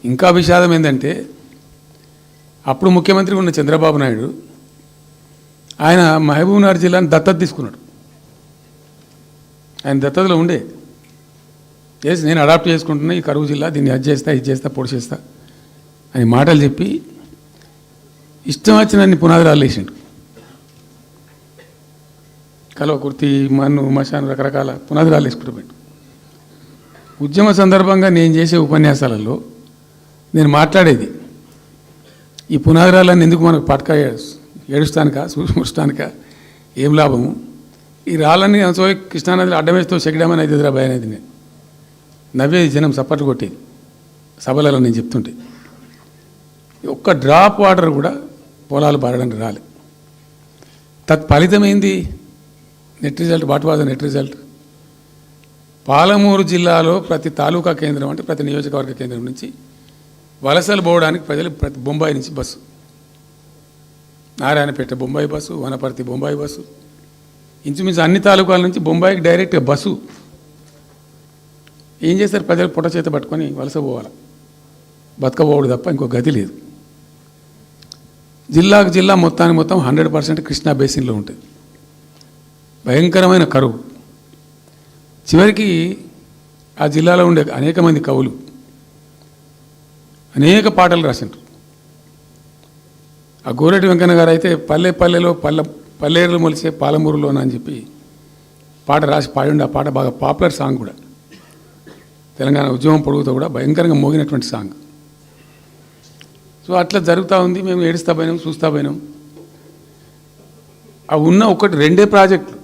ఇంకా విషాదం ఏంటంటే అప్పుడు ముఖ్యమంత్రి ఉన్న చంద్రబాబు నాయుడు ఆయన మహబూబ్నగర్ జిల్లాను దత్తత తీసుకున్నాడు. ఆయన దత్తతలో ఉండే నేను అడాప్ట్ చేసుకుంటున్నా ఈ కరువు జిల్లా, దీన్ని అది చేస్తా ఇది చేస్తా పొడి చేస్తా అని మాటలు చెప్పి ఇష్టం వచ్చినన్ని పునాదురాలు వేసిండు. కల్వకుర్తి, మన్ను, మశాన్ రకరకాల పునాదురాలు వేసుకుంటూ పెట్టు. ఉద్యమ సందర్భంగా నేను చేసే ఉపన్యాసాలలో నేను మాట్లాడేది ఈ పునాదురాలన్నీ ఎందుకు మనకు పట్క ఏడుస్తానిక సూష్మృష్టానిక ఏం లాభము, ఈ రాళ్ళని సోయి కృష్ణానదిలో అడ్డమేస్తూ చెక్కడమని అయితే ఎదురాబాయ్ అనేది నేను నవ్వేది, జనం సప్పట్లు కొట్టేది సభలలో నేను చెప్తుంటే. ఒక్క డ్రాప్ వాటర్ కూడా పొలాలు పారడానికి రాలే. తత్ఫలితమైంది net result. What was the net result? Palamuru జిల్లాలో ప్రతి తాలూకా కేంద్రం అంటే ప్రతి నియోజకవర్గ కేంద్రం నుంచి వలసలు పోవడానికి ప్రజలు ప్రతి బొంబాయి నుంచి bus, Narayanpet Bombay bus, Wanaparthy Bombay bus, ఇంచుమించు అన్ని తాలూకాల నుంచి బొంబాయికి డైరెక్ట్గా బస్సు. ఏం చేస్తారు? ప్రజలు పొట్ట చేత పట్టుకొని వలస పోవాలి, బతకపోవడు తప్ప ఇంకో గతి లేదు. జిల్లాకు జిల్లా మొత్తానికి మొత్తం 100% కృష్ణా బేసిన్లో ఉంటుంది. భయంకరమైన కరువు. చివరికి ఆ జిల్లాలో ఉండే అనేక మంది కవులు అనేక పాటలు రాసిండ్రు. ఆ గోరెటి వెంకన్న గారు అయితే పల్లె పల్లెలో పల్లేరులు మొలిసే పాలమూరులోన అని చెప్పి పాట రాసి పాడిండు. ఆ పాట బాగా పాపులర్ సాంగ్ కూడా, తెలంగాణ ఉద్యమం పొడుగుతో కూడా భయంకరంగా మోగినటువంటి సాంగ్. సో అట్లా జరుగుతూ ఉంది. మేము ఏడుస్తా పోయినాం, చూస్తూ పోయినాం. అవి ఉన్న ఒకటి రెండే ప్రాజెక్టులు